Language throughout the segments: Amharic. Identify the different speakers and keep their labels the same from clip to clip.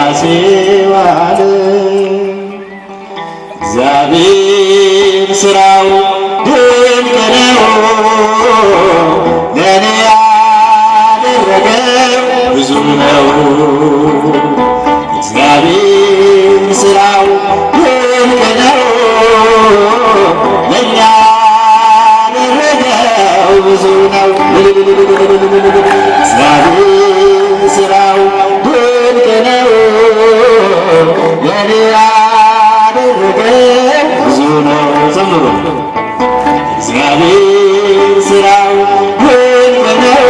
Speaker 1: ዋለ። እግዚአብሔር ሥራው ድንቅ ነው፣ ለእኔ ያደረገው ብዙ ነው። እግዚአብሔር ሥራው ድንቅ ነው፣ ለእኛ ያደረገው ብዙ ነው። እግዚአብሔር ሥራው ድንቅ ነው፣ ለእኔ ያደረገው ብዙ ነው። ዘምሩ። እግዚአብሔር ሥራው ድንቅ ነው፣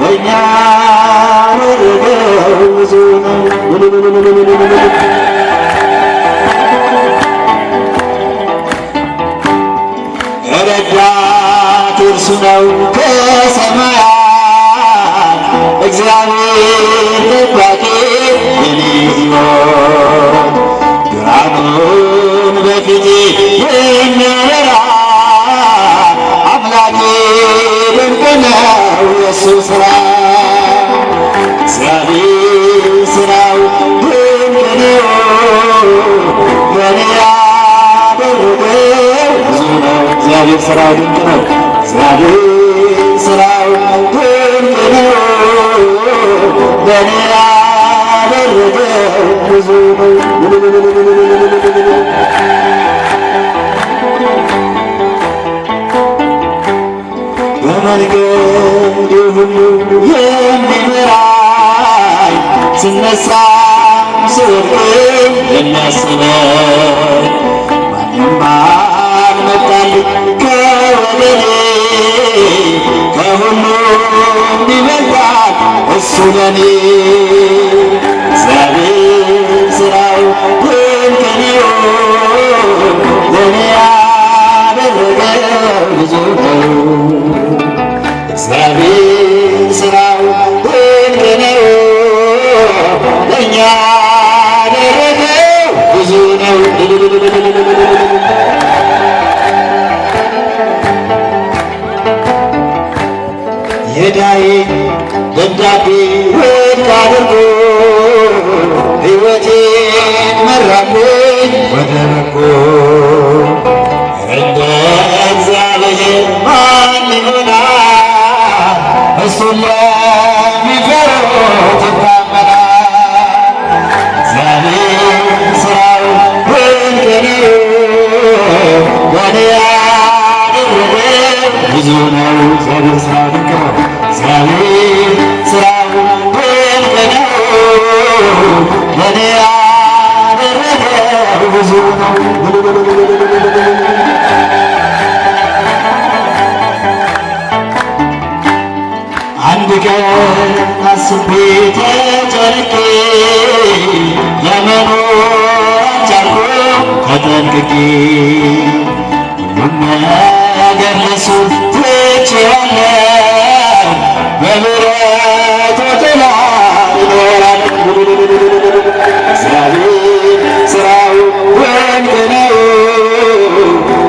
Speaker 1: ለእኛ ያደረገው ብዙ ነው። ረዳት እርሱ ነው ከሰማያት፣ እግዚአብሔር ጠባቂ የኔ ሕይወት። ብርሃኑን በፊቴ የሚያበራ አምላኬ ድንቅ ነው የእሱ ሥራ። እግዚአብሔር ሥራው ድንቅ ነው፣ ለእኔ ያደረገው ብዙ ነው። እግዚአብሔር ሥራው ድንቅ ነው። እግዚአብሔር ሥራው ድንቅ ነው፣ ለእኔ ያደረገው ብዙ ነው። በመንገድ ሁሉ የሚመራኝ፣ ስነሳም ስወድቅም የሚያስበኝ፣ ማንም አልመጣልኝ ከወገኔ፣ ከሁሉም ይበልጣል እሱ ለኔ። እግዚአብሔር ሥራው ድንቅ ነው፣ ለእኔ ያደረገው ብዙ ነው። እግዚአብሔር ሥራው ድንቅ ነው፣ ለእኛ ያደረገው ብዙ ነው። የዕዳዬ ደብዳቤ ውድቅ አድርጎ ሕይወቴን መራልኝ ወደ በጎ። እንደ እግዚአብሔር ማን ይሆናል? እሱን ለሚፈሩት ይታመናል። እግዚአብሔር ሥራው ድንቅ ነው፣ ለእኔ ያደረገው ብዙ ነው። እግዚአብሔር ሥራው ድንቅ ነው። እግዚአብሔር ሥራው ድንቅ ነው፣ ለእኔ ያደረገው ብዙ ነው። አንድ ቀን አስቤ ተጨንቄ ለመኖር አልቻልኩም ተጠንቅቄ። ሁሉም ነገር ለእሱ ትቼዋለሁ፣ በምሕረቱ ጥላ እኖራለሁ። እግዚአብሔር ሥራው ድንቅ ነው፣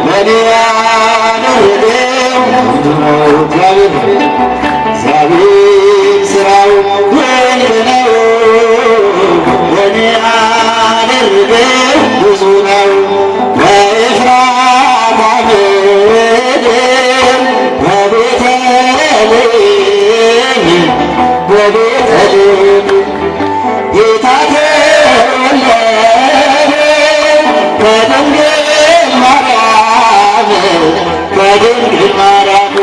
Speaker 1: ለእኔ ያደረገው ብዙ ነው። እግዚአብሔር ሥራው ድንቅ ነው፣ ለእኔ ያደረገው ብዙ ነው። በኤፍራታ ምድር በቤተልሔም ጌታ ተወለደ ከድንግል ማርያም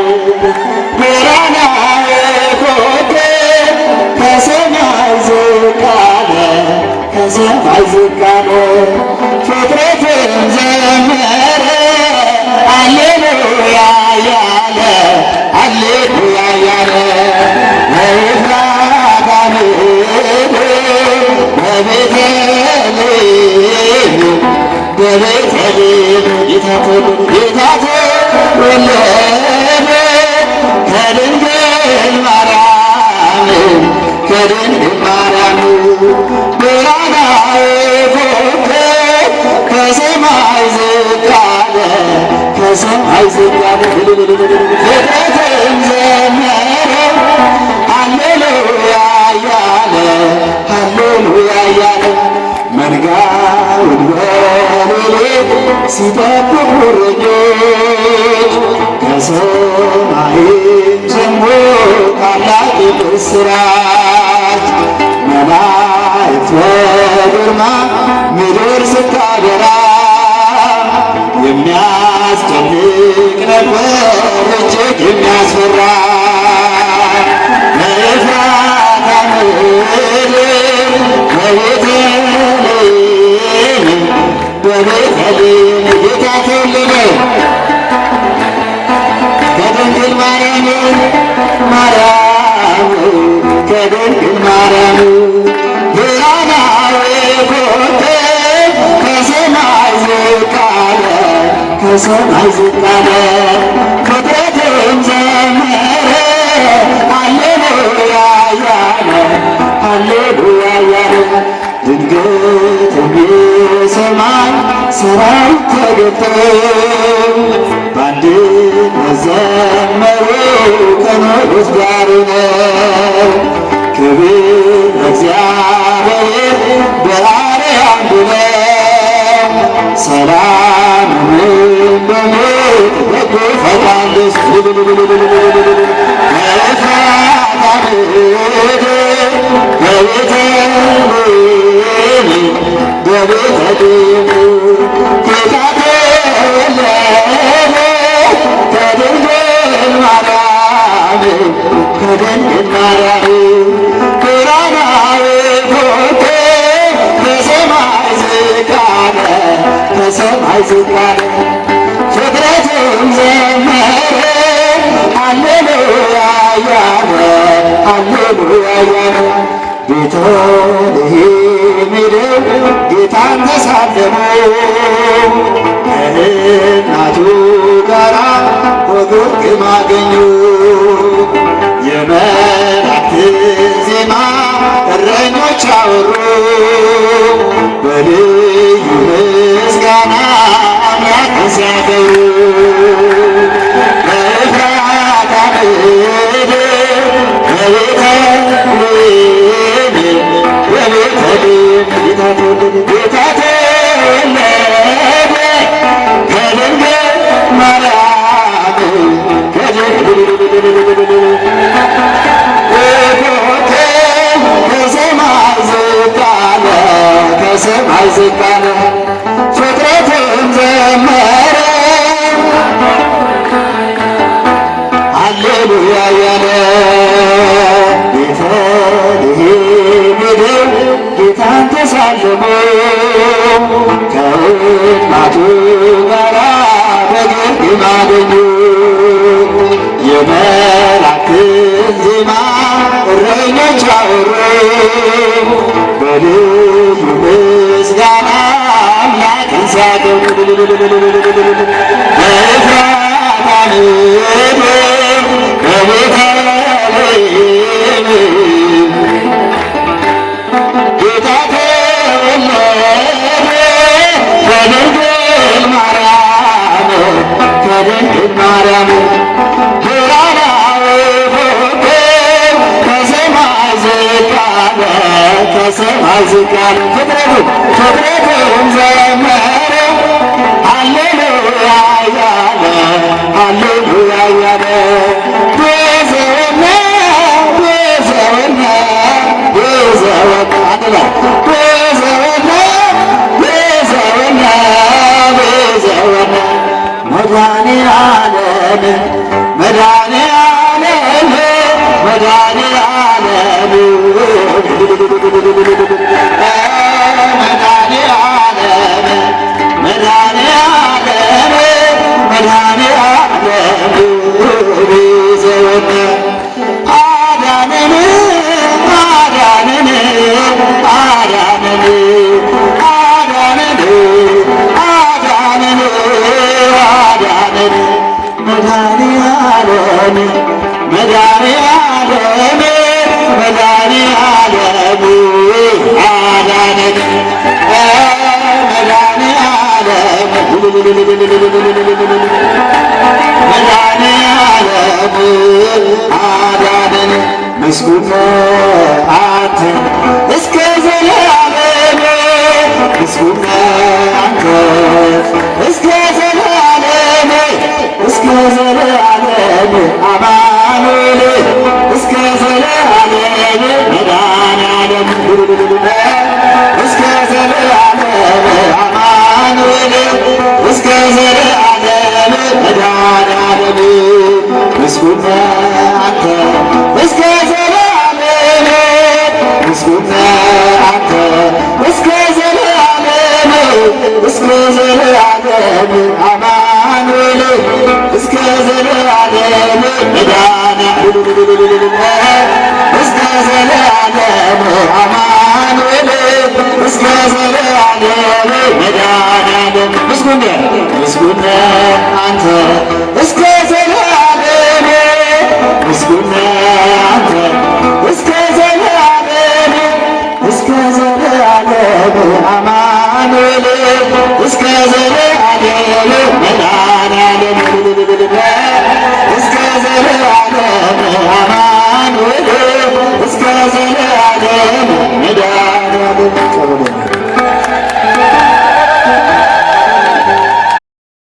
Speaker 1: ብርሃናዊ ኮከብ ከሰማይ ዝቅ አለ ፍጥረትም ዘመረ ሃሌሉያ ያለ በኤፍራታ ምድር በቤተልሔም ጌታ ተወለደ ከድንግል ማርያም ብርሃናዊ ኮከብ ከሰማይ ዝቅ አለ ፍጥረትም ዘመረ ሃሌሉያ ያለ ሲጠብቁ እረኞች ከሰማይም ሰምቶ ታላቅ ምስራች መላእክት በግርማ ምድር ስታበራ የሚያስጨንቅ ነበር እጅግ የሚያስፈራ በኤፍራታ ምድር በቤተልሔም ጌታ ተወለደ ከድንግል ማርያም ከድንግል ማርያም ብርሃናዊ ኮከብ ከሰማይ ዝቅ አለ ከሰማይ ዝቅ አለ ፍጥረትም ዘመረ ሃሌሉያ እያለ ሃሌሉያ እያለ ድንገት የሰማይ ሰራዊት ተገልጠው በአንድነት ዘመሩ ከንጉሥ ጋር ነው። ክብር ለእግዚአብሔር በአርያም ብለው ሰላምን በምድር በጎ ፈቃድ በኤፍራታ ምድር በቤተልሔም ጌታ ተወለደ ከድንግል ማርያም ከድንግል ማርያም ብርሃናዊ ኮከብ ከሰማይ ዝቅ አለ ከሰማይ ዝቅ አለ ፍጥረትም ዘመረ ሃሌሉያ እያለ ሃሌሉያ እያለ ቤተልሔም ሄደው ጌታን ተሳለሙ ከእናቱ ጋራ በግርግም አገኙ የመላእክትን ዜማ እረኞች አወሩ በልዩ ምስጋና አምላክን ሲያከብሩ በኤፍራታ ምድር በቤተልሔም ጌታ ተወለደ ከድንግል ማርያም ኮከብ ከሰማይ ዝቅ አለ ከሰማይ ዝቅ አለ ፍጥረትም ዘመረ ሃሌሉያ እያለ ቤተልሔም ሄደው ጌታን ተሳለሙ ከእናቱ ጋራ በግርግም አገኙ የመላእክትን ዜማ እረኞች አወሩ በልዩ ምስጋና አምላክን ሲያከብሩ በኤፍራታ ምድር በቤተልሔም ጌታ ተወለደ ከድንግል ማርያም ከድንግል ማርያም ብርሃናዊ ኮከብ ከሰማይ ዝቅ አለ ከሰማይ ዝቅ አለ ፍጥረቱም ዘመረ ሃሌሉያ እያለ ሃሌሉያ እያለ ቤዛውና ቤዛውና ቤዛውና ቤዛውና ቤዛውና ቤዛውና መድኃኔዓለም መድኃኔዓለም መድኃኔዓለም መድኃኔዓለም መድኃኔዓለም መድኃኔዓለም ቤዛውና አዳነን አዳነን አዳነን አዳነን አዳነን አዳነን መድኃኔዓለም መድኃኔዓለም መድኃኔዓለም አዳነን መድኃኔዓለም መድኃኔዓለም አዳነን ምስጉን አንተ እስከ ዘላለም ምስጉን አንተ እስከ እስከ ዘለዓለም አማኑኤል እስከ ዘለዓለም መድኃኔዓለም ምስጉን አንተ እስከ ዘለዓለም ምስጉን አንተ እስከ ዘለዓለም እስከ ዘለዓለም አማኑኤል እስከ ዘለዓለም መድኃኔዓለም እስከ ዘለዓለም አማኑኤል እስከ ዘለዓለም መድኃኔዓለም ምስጉን አንተ እስከ ዘለዓለም ምስጉን አንተ እስከ ዘለዓለም እስከ ዘለዓለም አማኑኤል እስከ